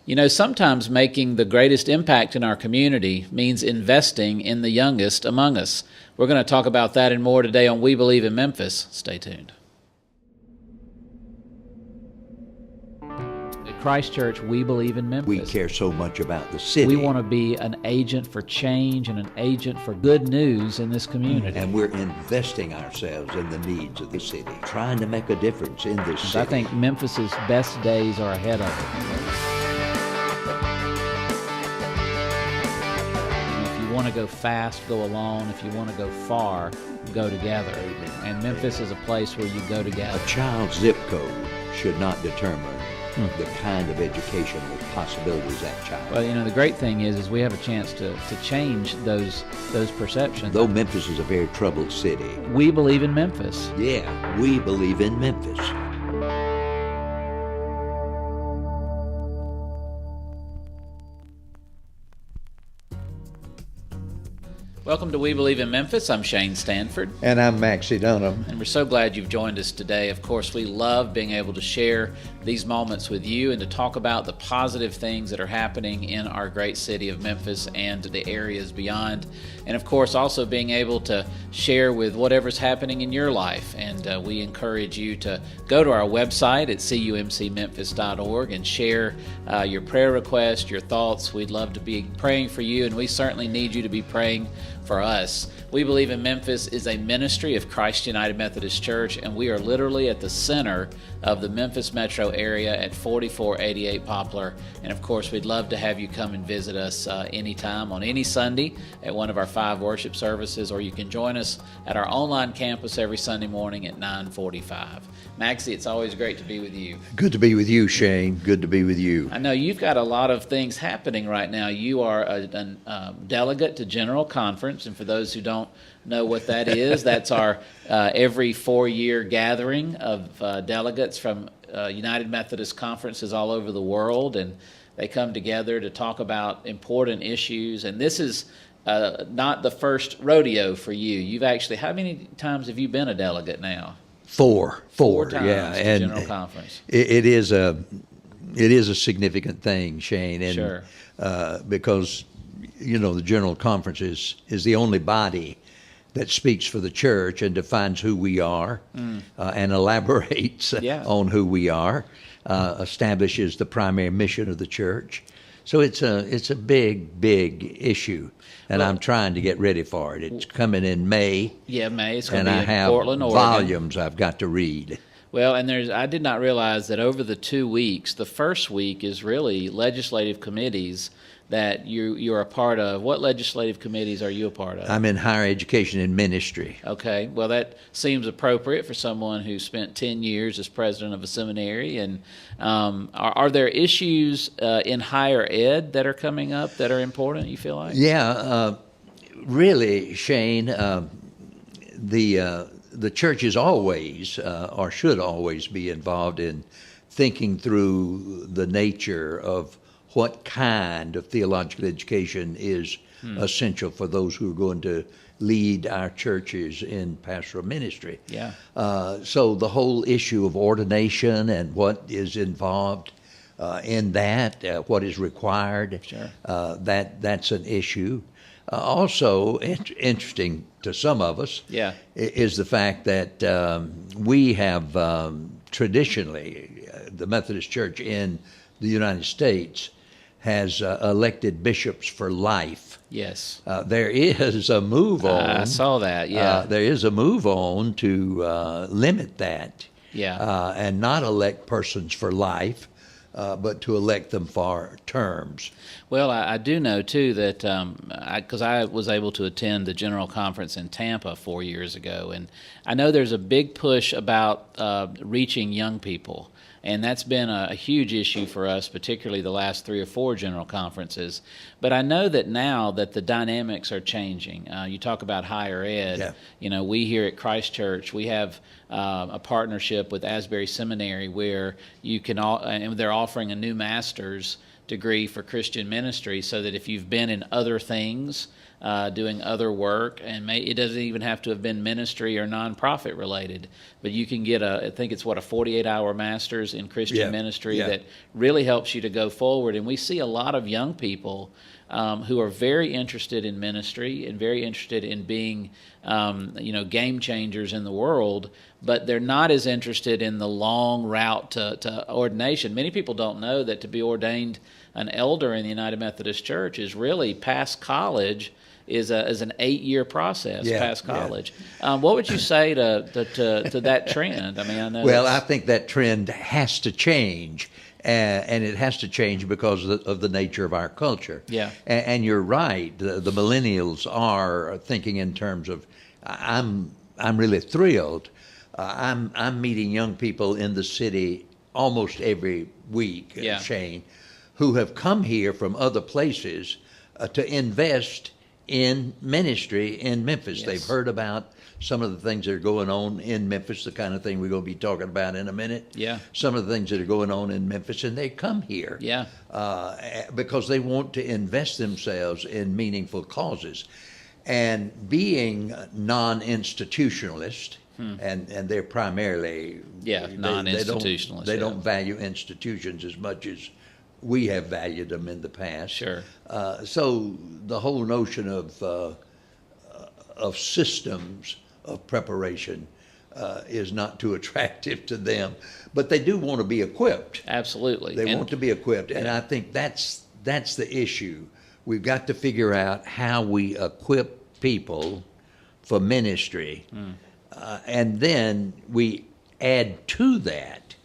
You know, sometimes making the greatest impact in our community means investing in the youngest among us. We're going to talk about that and more today on We Believe in Memphis. Stay tuned. At Christ Church, we believe in Memphis. We care so much about the city. We want to be an agent for change and an agent for good news in this community. And we're investing ourselves in the needs of the city, trying to make a difference in this city. I think Memphis's best days are ahead of it. If you want to go fast, go alone. If you want to go far, go together. Amen. And Memphis is a place where you go together. A child's zip code should not determine the kind of educational possibilities that child. Well, you know, the great thing is we have a chance to change those perceptions. Though Memphis is a very troubled city. We believe in Memphis. Yeah, we believe in Memphis. Welcome to We Believe in Memphis. I'm Shane Stanford. And I'm Maxie Dunnam. And we're so glad you've joined us today. Of course, we love being able to share these moments with you and to talk about the positive things that are happening in our great city of Memphis and the areas beyond. And of course, also being able to share with whatever's happening in your life. And we encourage you to go to our website at cumcmemphis.org and share your prayer requests, your thoughts. We'd love to be praying for you, and we certainly need you to be praying for us. We Believe in Memphis is a ministry of Christ United Methodist Church, and we are literally at the center of the Memphis metro area at 4488 Poplar. And of course, we'd love to have you come and visit us anytime on any Sunday at one of our 5 worship services, or you can join us at our online campus every Sunday morning at 9:45. Maxie, it's always great to be with you. Good to be with you, Shane. Good to be with you. I know you've got a lot of things happening right now. You are a delegate to General Conference, and for those who don't know what that is, that's our every 4-year gathering of delegates from United Methodist conferences all over the world, and they come together to talk about important issues. And this is not the first rodeo for you. You've actually, how many times have you been a delegate now? Four times yeah, to and General Conference. It is a significant thing, Shane, and Sure. Because the General Conference is the only body that speaks for the church and defines who we are and elaborates on who we are, establishes the primary mission of the church. So it's a big issue, and I'm trying to get ready for it. It's coming in May. Yeah, May. It's going to be in Portland, Oregon. And I have volumes I've got to read. Well, and I did not realize that over the 2 weeks, the first week is really legislative committees that you're a part of. What legislative committees are you a part of? I'm in higher education and ministry. Okay, well that seems appropriate for someone who spent 10 years as president of a seminary. And are there issues in higher ed that are coming up that are important, you feel like? Yeah, really, Shane, the church is always, or should always be involved in thinking through the nature of what kind of theological education is essential for those who are going to lead our churches in pastoral ministry. Yeah. So the whole issue of ordination and what is involved in that, what is required, Sure. That's an issue. Also, interesting to some of us is the fact that we have traditionally, the Methodist Church in the United States has elected bishops for life. Yes. There is a move on. I saw that, yeah. There is a move on to limit that. Yeah. And not elect persons for life, but to elect them for terms. Well, I do know, too, that because I was able to attend the General Conference in Tampa 4 years ago, and I know there's a big push about reaching young people. And that's been a huge issue for us, particularly the last 3 or 4 General Conferences. But I know that now that the dynamics are changing. You talk about higher ed. Yeah. We here at Christ Church, we have a partnership with Asbury Seminary where you can and they're offering a new master's degree for Christian ministry, so that if you've been in other things doing other work, and it doesn't even have to have been ministry or nonprofit related, but you can get I think it's a 48-hour master's in Christian ministry that really helps you to go forward. And we see a lot of young people who are very interested in ministry and very interested in being, game changers in the world, but they're not as interested in the long route to ordination. Many people don't know that to be ordained an elder in the United Methodist Church is really past college. Is an 8-year process past college. What would you say to that trend? I mean, I know. Well, I think that trend has to change, and it has to change because of the nature of our culture. Yeah. And you're right. The millennials are thinking in terms of. I'm really thrilled. I'm meeting young people in the city almost every week, Shane, who have come here from other places to invest in ministry in Memphis. Yes. They've heard about some of the things that are going on in Memphis, the kind of thing we're going to be talking about in a minute. Yeah. Some of the things that are going on in Memphis, and they come here because they want to invest themselves in meaningful causes. And being non-institutionalist, and they're primarily non-institutionalist. They don't value institutions as much as we have valued them in the past. Sure. So the whole notion of systems of preparation is not too attractive to them, but they do want to be equipped. Absolutely. They want to be equipped, and I think that's the issue. We've got to figure out how we equip people for ministry, and then we add to that,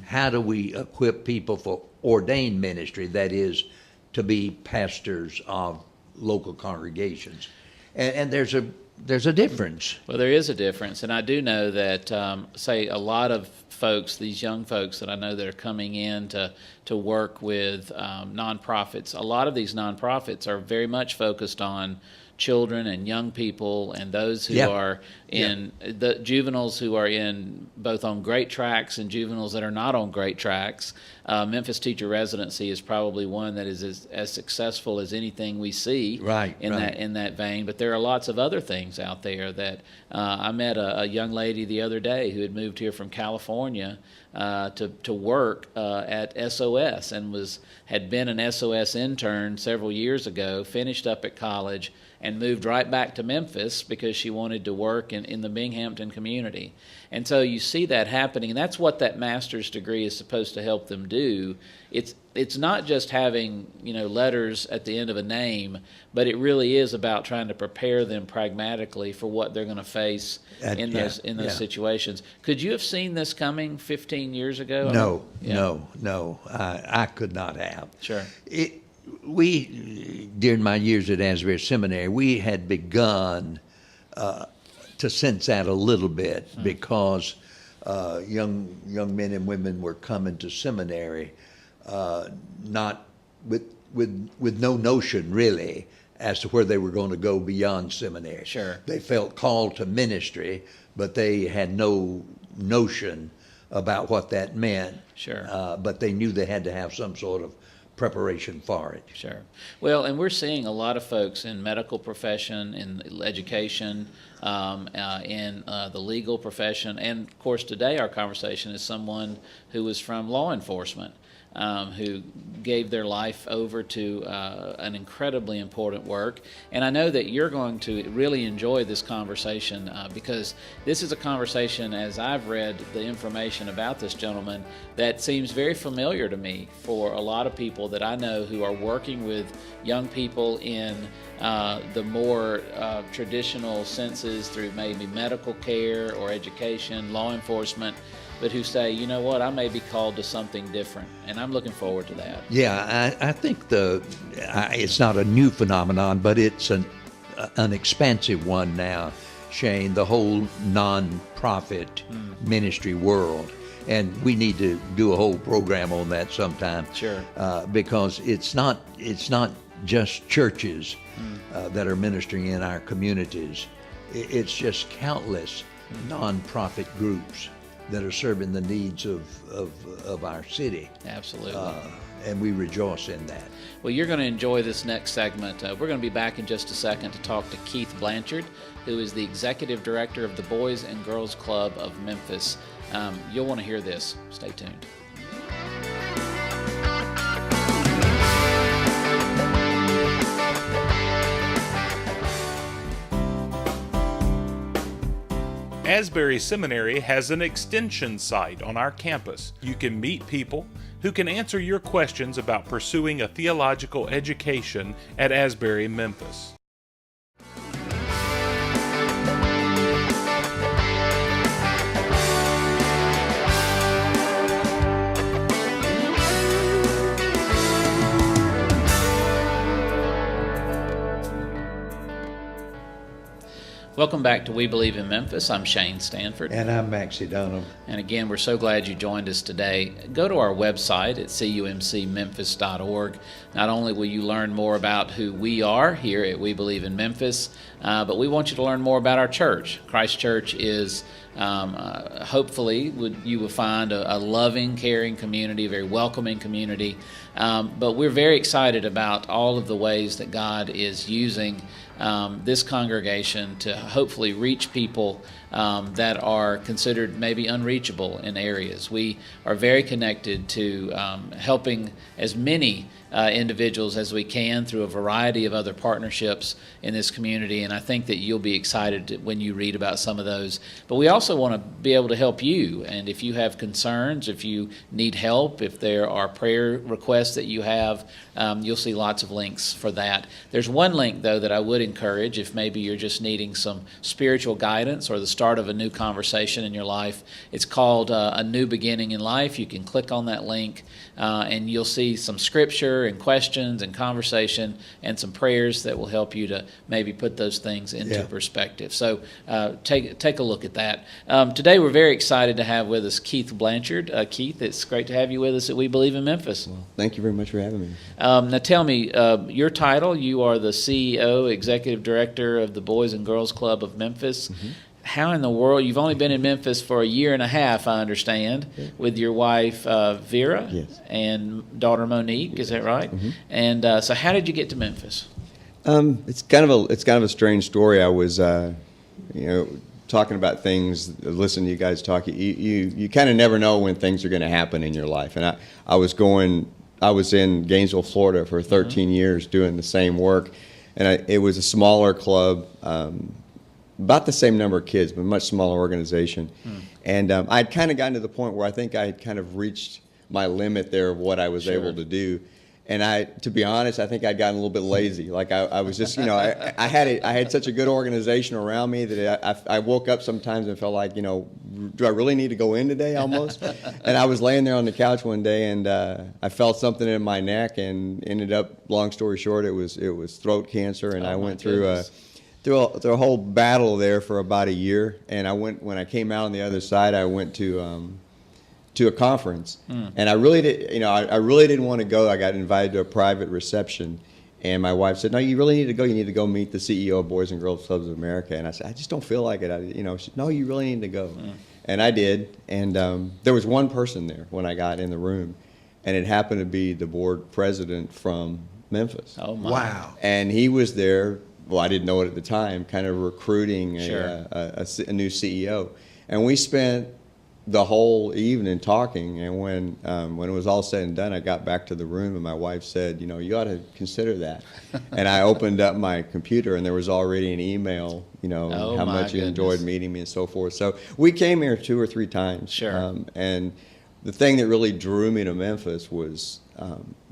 how do we equip people for ordained ministry, that is, to be pastors of local congregations. And there's a difference. Well, there is a difference, and I do know that, say, a lot of folks, these young folks that I know that are coming in to work with nonprofits, a lot of these nonprofits are very much focused on children and young people and those who are in the juveniles who are in both on great tracks and juveniles that are not on great tracks. Memphis Teacher Residency is probably one that is as successful as anything we see in that vein. But there are lots of other things out there that I met a young lady the other day who had moved here from California to work at SOS and had been an SOS intern several years ago, finished up at college, and moved right back to Memphis because she wanted to work in the Binghamton community. And so you see that happening, and that's what that master's degree is supposed to help them do. It's not just having letters at the end of a name, but it really is about trying to prepare them pragmatically for what they're going to face in those situations. Could you have seen this coming 15 years ago? No. I could not have. Sure. We, during my years at Asbury Seminary, we had begun to sense that a little bit because young men and women were coming to seminary not with no notion really as to where they were going to go beyond seminary. Sure. They felt called to ministry, but they had no notion about what that meant. Sure. But they knew they had to have some sort of preparation for it. Sure. Well, and we're seeing a lot of folks in medical profession, in education, in the legal profession, and of course today our conversation is someone who was from law enforcement, who gave their life over to an incredibly important work. And I know that you're going to really enjoy this conversation because this is a conversation, as I've read the information about this gentleman, that seems very familiar to me for a lot of people that I know who are working with young people in the more traditional senses through maybe medical care or education, law enforcement, but who say, you know what, I may be called to something different, and I'm looking forward to that. Yeah, I think it's not a new phenomenon, but it's an expansive one now, Shane, the whole non-profit ministry world. And we need to do a whole program on that sometime. Sure. Because it's not just churches that are ministering in our communities. It's just countless non-profit groups that are serving the needs of our city. Absolutely. and we rejoice in that. Well, you're going to enjoy this next segment. We're going to be back in just a second to talk to Keith Blanchard, who is the Executive Director of the Boys and Girls Club of Memphis. You'll want to hear this. Stay tuned. Asbury Seminary has an extension site on our campus. You can meet people who can answer your questions about pursuing a theological education at Asbury, Memphis. Welcome back to We Believe in Memphis. I'm Shane Stanford. And I'm Maxie Dunnam. And again, we're so glad you joined us today. Go to our website at cumcmemphis.org. Not only will you learn more about who we are here at We Believe in Memphis, but we want you to learn more about our church. Christ Church is hopefully you will find a loving, caring community, a very welcoming community. But we're very excited about all of the ways that God is using this congregation to hopefully reach people that are considered maybe unreachable in areas. We are very connected to helping as many individuals as we can through a variety of other partnerships in this community, and I think that you'll be excited when you read about some of those. But we also want to be able to help you, and if you have concerns, if you need help, if there are prayer requests that you have, you'll see lots of links for that. There's one link, though, that I would encourage if maybe you're just needing some spiritual guidance or the start of a new conversation in your life. It's called A New Beginning in Life. You can click on that link, and you'll see some scripture and questions and conversation and some prayers that will help you to maybe put those things into perspective. So take a look at that. Today we're very excited to have with us Keith Blanchard. Keith, it's great to have you with us at We Believe in Memphis. Well, thank you very much for having me. Now tell me, your title, you are the CEO, Executive Director of the Boys and Girls Club of Memphis. Mm-hmm. How in the world, you've only been in Memphis for a year and a half, I understand, with your wife Vera and daughter Monique, is that right? Mm-hmm. And so how did you get to Memphis? It's kind of a strange story. I was talking about things, listening to you guys talk. You kind of never know when things are going to happen in your life. And I was in Gainesville, Florida for 13 years doing the same work, and it was a smaller club. About the same number of kids, but a much smaller organization. And I'd kind of gotten to the point where I think I had kind of reached my limit there of what I was able to do. And to be honest, I think I'd gotten a little bit lazy. Like I was just, I had such a good organization around me that I woke up sometimes and felt like, do I really need to go in today almost? And I was laying there on the couch one day and I felt something in my neck and ended up, long story short, it was throat cancer, and I went through a whole battle there for about a year. And when I came out on the other side, I went to a conference, and I really didn't want to go. I got invited to a private reception, and my wife said, "No, you really need to go. You need to go meet the CEO of Boys and Girls Clubs of America." And I said, "I just don't feel like it." She said, "No, you really need to go." And I did. And there was one person there when I got in the room, and it happened to be the board president from Memphis. Oh my! Wow! And he was there. Well, I didn't know it at the time, kind of recruiting a new CEO. And we spent the whole evening talking, and when it was all said and done, I got back to the room, and my wife said, you ought to consider that. And I opened up my computer, and there was already an email, how much you enjoyed meeting me and so forth. So we came here 2 or 3 times. Sure. And the thing that really drew me to Memphis was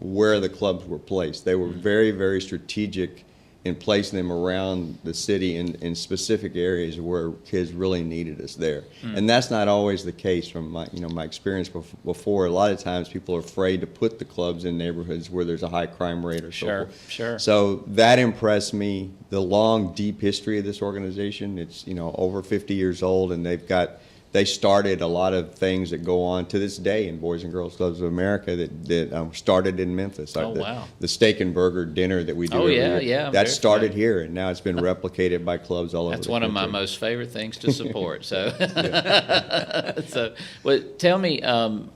where the clubs were placed. They were very, very strategic in placing them around the city in specific areas where kids really needed us there. And that's not always the case from my experience before. A lot of times people are afraid to put the clubs in neighborhoods where there's a high crime rate or so forth. Sure. So that impressed me. The long, deep history of this organization, it's over 50 years old, and they've got they started a lot of things that go on to this day in Boys and Girls Clubs of America that started in Memphis. Oh, the, wow. The steak and burger dinner that we do Oh, every year, yeah. that started here, and now it's been replicated by clubs all over the country. That's one of my most favorite things to support. So, well, tell me,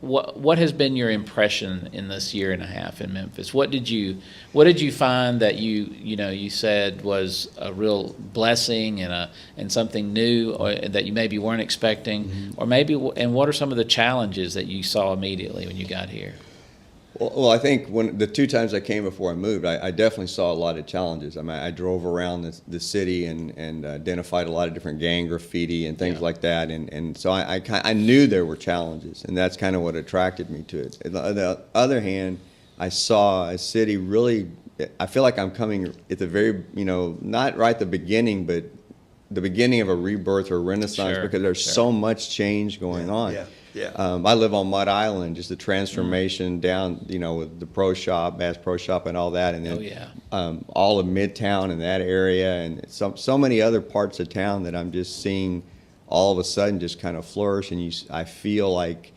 what has been your impression in this year and a half in Memphis? What did you find that you said was a real blessing and something new, or that you maybe weren't expecting, or maybe, and what are some of the challenges that you saw immediately when you got here? Well, I think when the 2 times I came before I moved, I definitely saw a lot of challenges. I mean, I drove around the city and identified a lot of different gang graffiti and things like that, and so I knew there were challenges, and that's kind of what attracted me to it. On the other hand, I saw a city really. I feel like I'm coming at the very, not right at the beginning, but the beginning of a rebirth or renaissance, because there's so much change going on. Yeah. I live on Mud Island, just the transformation down, with the Bass Pro Shop and all that, and then all of Midtown and that area, and so many other parts of town that I'm just seeing all of a sudden just kind of flourish, and I feel like,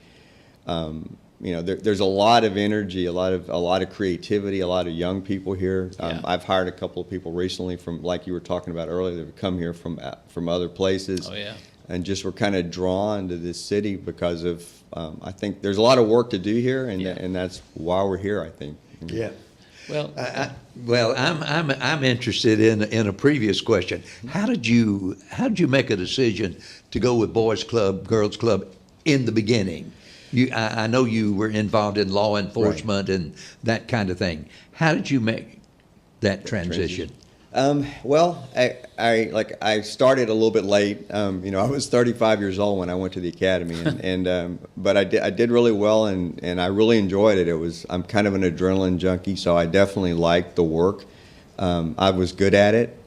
there's a lot of energy, a lot of creativity, a lot of young people here. I've hired a couple of people recently from, like you were talking about earlier, that have come here from other places. Oh, yeah. And just were kind of drawn to this city because of, I think there's a lot of work to do here, and that's why we're here, I think. Yeah. Well, I'm interested in a previous question. How did you make a decision to go with Boys Club, Girls Club in the beginning? I know you were involved in law enforcement and that kind of thing. How did you make that transition? Well, I started a little bit late. I was 35 years old when I went to the academy, but I did really well, and I really enjoyed it. I'm kind of an adrenaline junkie, so I definitely liked the work. I was good at it,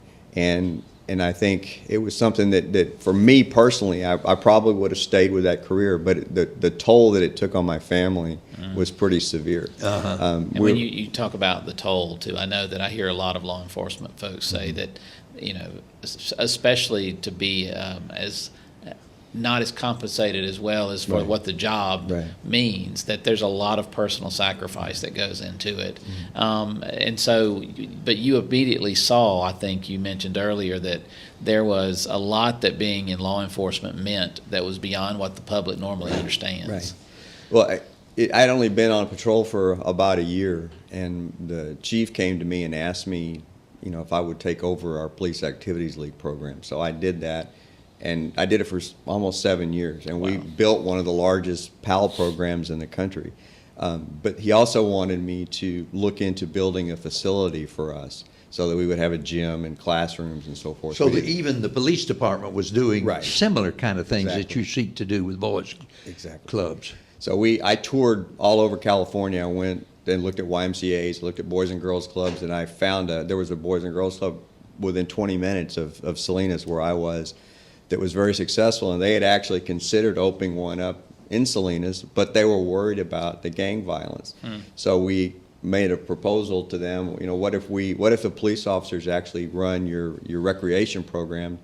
and I think it was something that for me personally, I probably would have stayed with that career, but the toll that it took on my family was pretty severe. And when you talk about the toll too, I know that I hear a lot of law enforcement folks say that, especially to be as not as compensated as well as for what the job means, that there's a lot of personal sacrifice that goes into it. And so, but you immediately saw, I think you mentioned earlier, that there was a lot that being in law enforcement meant that was beyond what the public normally understands. Right. Well, I'd only been on patrol for about a year, and the chief came to me and asked me, if I would take over our police activities league program. So I did that. And I did it for almost 7 years, and we built one of the largest PAL programs in the country. But he also wanted me to look into building a facility for us so that we would have a gym and classrooms and so forth. So even the police department was doing similar kind of things that you seek to do with boys clubs. So I toured all over California. I went and looked at YMCAs, looked at Boys and Girls Clubs, and I found there was a Boys and Girls Club within 20 minutes of Salinas, where I was, that was very successful, and they had actually considered opening one up in Salinas, but they were worried about the gang violence. So we made a proposal to them. What if the police officers actually run your recreation program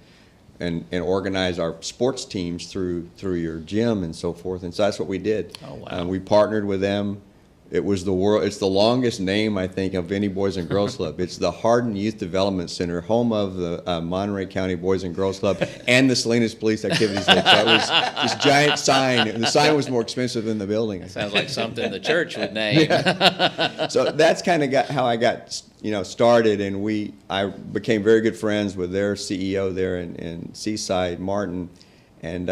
and organize our sports teams through your gym and so forth? And so that's what we did. Oh, wow. We partnered with them. It's the longest name, I think, of any Boys and Girls Club. It's the Hardin Youth Development Center, home of the Monterey County Boys and Girls Club and the Salinas Police Activities League. So it was this giant sign, and the sign was more expensive than the building. Sounds like something the church would name. So that's kind of how I got started, and I became very good friends with their CEO there in Seaside, Martin, and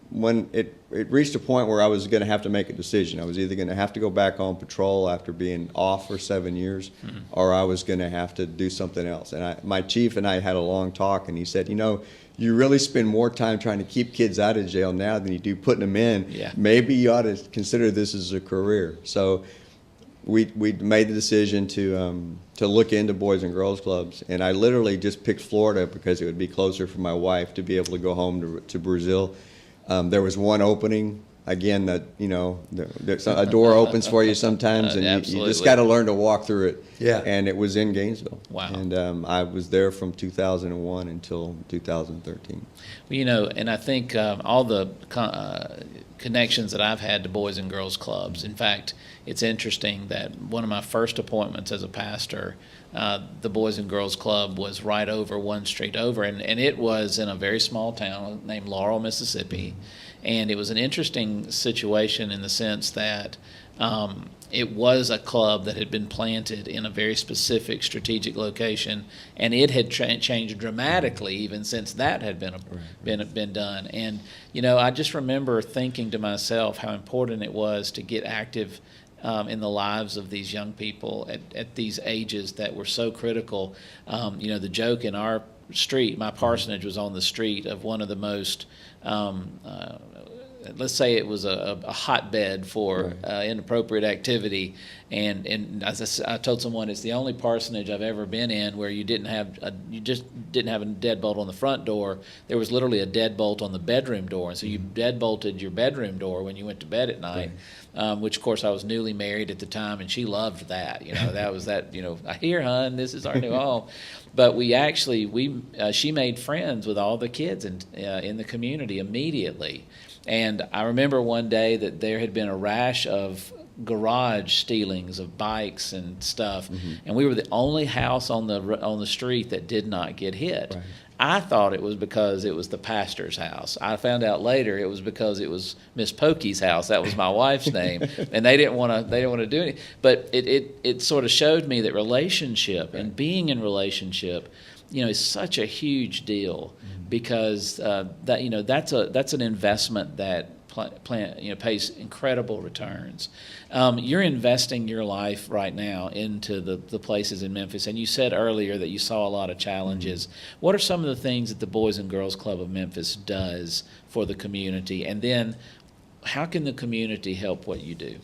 when it reached a point where I was going to have to make a decision. I was either going to have to go back on patrol after being off for 7 years, or I was going to have to do something else. And my chief and I had a long talk, and he said, you really spend more time trying to keep kids out of jail now than you do putting them in. Yeah. Maybe you ought to consider this as a career. So we made the decision to look into Boys and Girls Clubs, and I literally just picked Florida because it would be closer for my wife to be able to go home to Brazil. There was one opening again, that there's a door opens for you sometimes, and you just got to learn to walk through it. Yeah. And it was in Gainesville. Wow. And I was there from 2001 until 2013. And I think all the connections that I've had to Boys and Girls Clubs. In fact, it's interesting that one of my first appointments as a pastor, the Boys and Girls Club was right over one street over, and it was in a very small town named Laurel, Mississippi. And it was an interesting situation in the sense that it was a club that had been planted in a very specific strategic location, and it had changed dramatically even since that had been done. And I just remember thinking to myself how important it was to get active in the lives of these young people at these ages that were so critical. The joke in our street, my parsonage was on the street of one of the most let's say it was a hotbed for inappropriate activity, and as I told someone, it's the only parsonage I've ever been in where you just didn't have a deadbolt on the front door. There was literally a deadbolt on the bedroom door, and so you deadbolted your bedroom door when you went to bed at night. Which of course I was newly married at the time, and she loved that. That was that. Here, hon, this is our new home. But she made friends with all the kids in the community immediately. And I remember one day that there had been a rash of garage stealings of bikes and stuff, and we were the only house on the street that did not get hit. Right. I thought it was because it was the pastor's house. I found out later it was because it was Miss Pokey's house. That was my wife's name, and they didn't want to do anything. But it sort of showed me that relationship and being in relationship, is such a huge deal, because that's an investment that pays incredible returns. You're investing your life right now into the places in Memphis, and you said earlier that you saw a lot of challenges. What are some of the things that the Boys and Girls Club of Memphis does for the community, and then how can the community help what you do?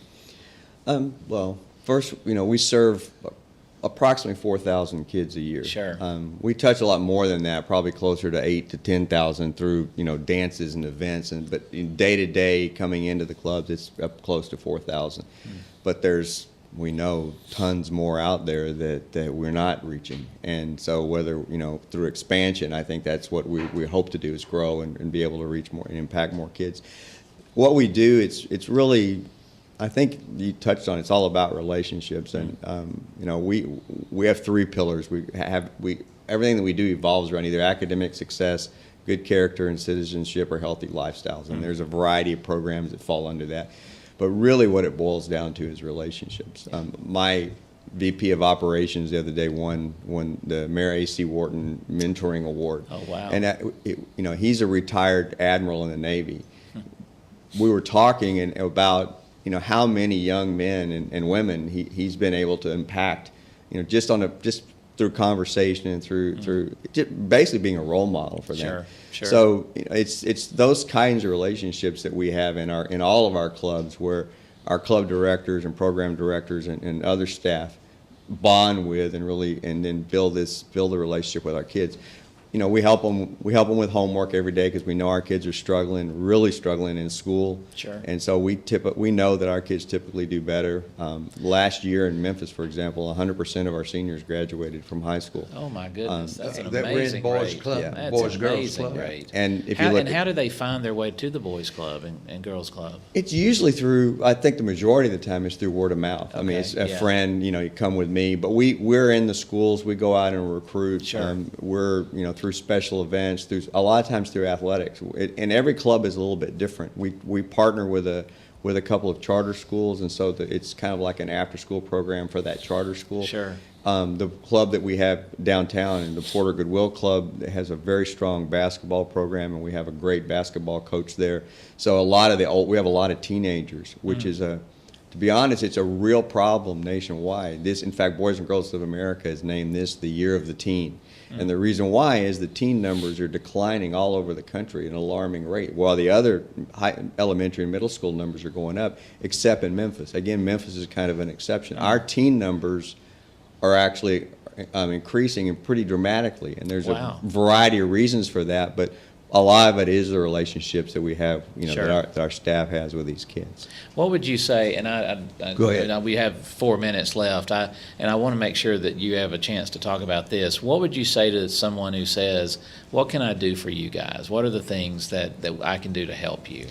Well, first, we serve approximately 4,000 kids a year. Sure. We touch a lot more than that, probably closer to 8,000 to 10,000 through dances and events, but day to day coming into the clubs, it's up close to 4,000. But there's, we know, tons more out there that we're not reaching, and so whether through expansion, I think that's what we hope to do, is grow and be able to reach more and impact more kids. What we do, it's really, I think you touched on, it's all about relationships, and we have three pillars. Everything that we do evolves around either academic success, good character and citizenship, or healthy lifestyles, and there's a variety of programs that fall under that. But really, what it boils down to is relationships. My VP of operations the other day won the Mayor A.C. Wharton Mentoring Award. Oh wow! And he's a retired admiral in the Navy. We were talking about how many young men and women he's been able to impact, just through conversation and through just basically being a role model for them. Sure. So it's those kinds of relationships that we have in all of our clubs, where our club directors and program directors and other staff bond with and then build a relationship with our kids. We help them with homework every day, because we know our kids are really struggling in school. Sure. And so we know that our kids typically do better. Last year in Memphis, for example, 100% of our seniors graduated from high school. Oh my goodness, that's an that amazing we're in Boys rate. Club, That's Boys an Girls amazing Club. rate. And if you look, how do they find their way to the Boys Club and Girls Club? It's usually through, I think the majority of the time it's through word of mouth. Okay, I mean, it's a friend, you come with me, but we're in the schools, we go out and recruit. Sure. We're, through special events, through a lot of times through athletics. And every club is a little bit different. We partner with a couple of charter schools, and so it's kind of like an after-school program for that charter school. Sure. The club that we have downtown, and the Porter Goodwill Club, has a very strong basketball program, and we have a great basketball coach there. So we have a lot of teenagers, which is to be honest, it's a real problem nationwide. In fact, Boys and Girls of America has named this the Year of the Teen. And the reason why is the teen numbers are declining all over the country at an alarming rate, while the other elementary and middle school numbers are going up, except in Memphis. Again, Memphis is kind of an exception. Our teen numbers are actually increasing pretty dramatically, and there's a variety of reasons for that, but a lot of it is the relationships that we have, Sure. that our staff has with these kids. What would you say, and Go ahead. we have 4 minutes left, and I want to make sure that you have a chance to talk about this. What would you say to someone who says, what can I do for you guys? What are the things that I can do to help you?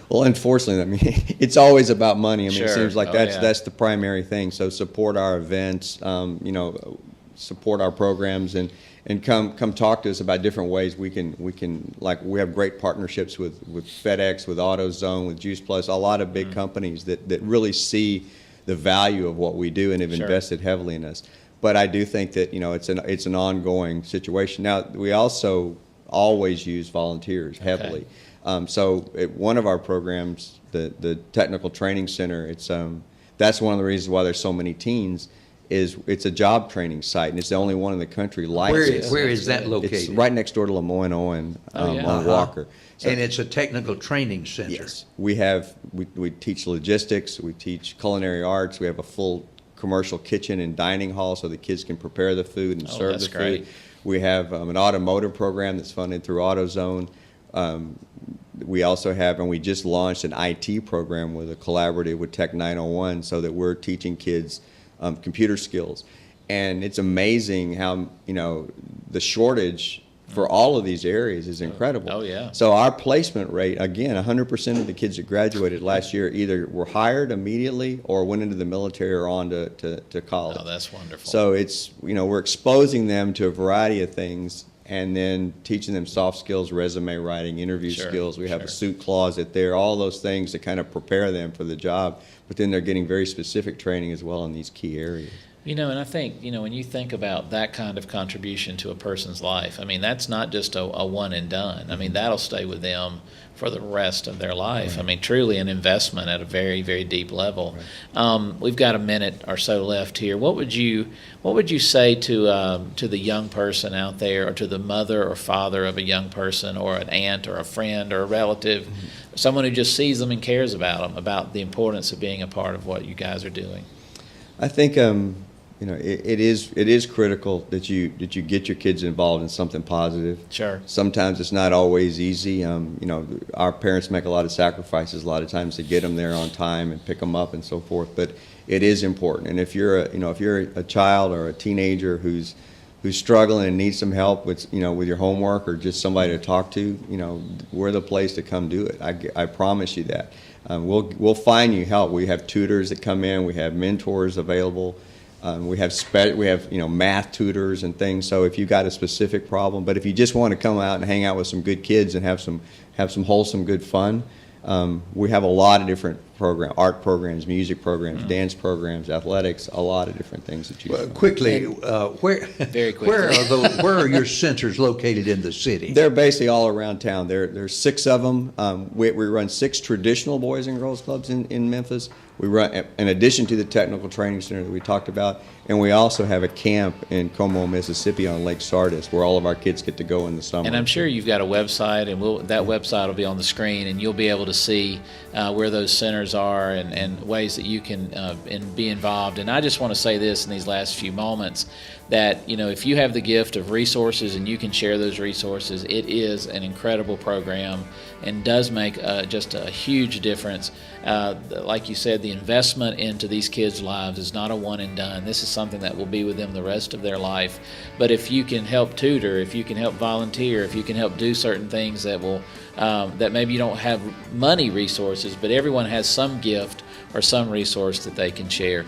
Well, unfortunately, I mean, it's always about money. I mean, Sure. it seems like Oh, that's yeah. the primary thing. So support our events, support our programs, and come talk to us about different ways we can like we have great partnerships with FedEx, with AutoZone, with Juice Plus, a lot of big companies that really see the value of what we do and have Sure. invested heavily in us. But I do think that it's an ongoing situation. Now, we also always use volunteers heavily. So at one of our programs, the Technical Training Center, that's one of the reasons why there's so many teens. It's a job training site, and it's the only one in the country like this. Where is that located? It's right next door to Lemoyne Owen yeah. on Walker. So, And it's a technical training center. yes, we teach logistics, we teach culinary arts, we have a full commercial kitchen and dining hall so the kids can prepare the food and serve that's the food. great. We have an automotive program that's funded through AutoZone. We also have, and we just launched an IT program with a collaborative with Tech 901 so that we're teaching kids computer skills. And it's amazing how, the shortage for all of these areas is incredible. Oh, yeah. So our placement rate, again, 100% of the kids that graduated last year either were hired immediately or went into the military or on to college. Oh, that's wonderful. So it's, we're exposing them to a variety of things and then teaching them soft skills, resume writing, interview Sure, skills. We have sure. a suit closet there, all those things to kind of prepare them for the job. But then they're getting very specific training as well in these key areas. And I think, when you think about that kind of contribution to a person's life, I mean, that's not just a one and done. I mean, that'll stay with them for the rest of their life. Right. I mean, truly an investment at a very, very deep level. Right. We've got a minute or so left here. What would you say to the young person out there, or to the mother or father of a young person, or an aunt or a friend or a relative, someone who just sees them and cares about them, about the importance of being a part of what you guys are doing? I think it is critical that you get your kids involved in something positive. Sure. Sometimes it's not always easy. Our parents make a lot of sacrifices a lot of times to get them there on time and pick them up and so forth. But it is important. And if you're a child or a teenager who's struggling and needs some help with your homework, or just somebody to talk to, we're the place to come do it. I promise you that. We'll find you help. We have tutors that come in. We have mentors available. We have math tutors and things. So if you've got a specific problem, but if you just want to come out and hang out with some good kids and have some wholesome good fun, we have a lot of different programs: art programs, music programs, dance programs, athletics, a lot of different things that you. Very quickly. Where are your centers located in the city? They're basically all around town. There's 6 of them. We run 6 traditional boys and girls clubs in Memphis. We run, in addition to the technical training center that we talked about, and we also have a camp in Como, Mississippi on Lake Sardis where all of our kids get to go in the summer. And I'm sure you've got a website, and that website will be on the screen, and you'll be able to see where those centers are and ways that you can be involved. And I just want to say this in these last few moments, that if you have the gift of resources and you can share those resources, it is an incredible program and does make just a huge difference. Like you said, the investment into these kids' lives is not a one and done. This is something that will be with them the rest of their life. But if you can help tutor, if you can help volunteer, if you can help do certain things that will that maybe you don't have money resources, but everyone has some gift or some resource that they can share.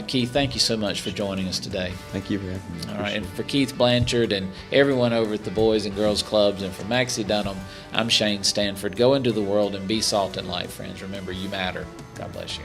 Keith, thank you so much for joining us today. Thank you for having me. All right, and for Keith Blanchard and everyone over at the Boys and Girls Clubs, and for Maxie Dunnam, I'm Shane Stanford. Go into the world and be salt and light, friends. Remember, you matter. God bless you.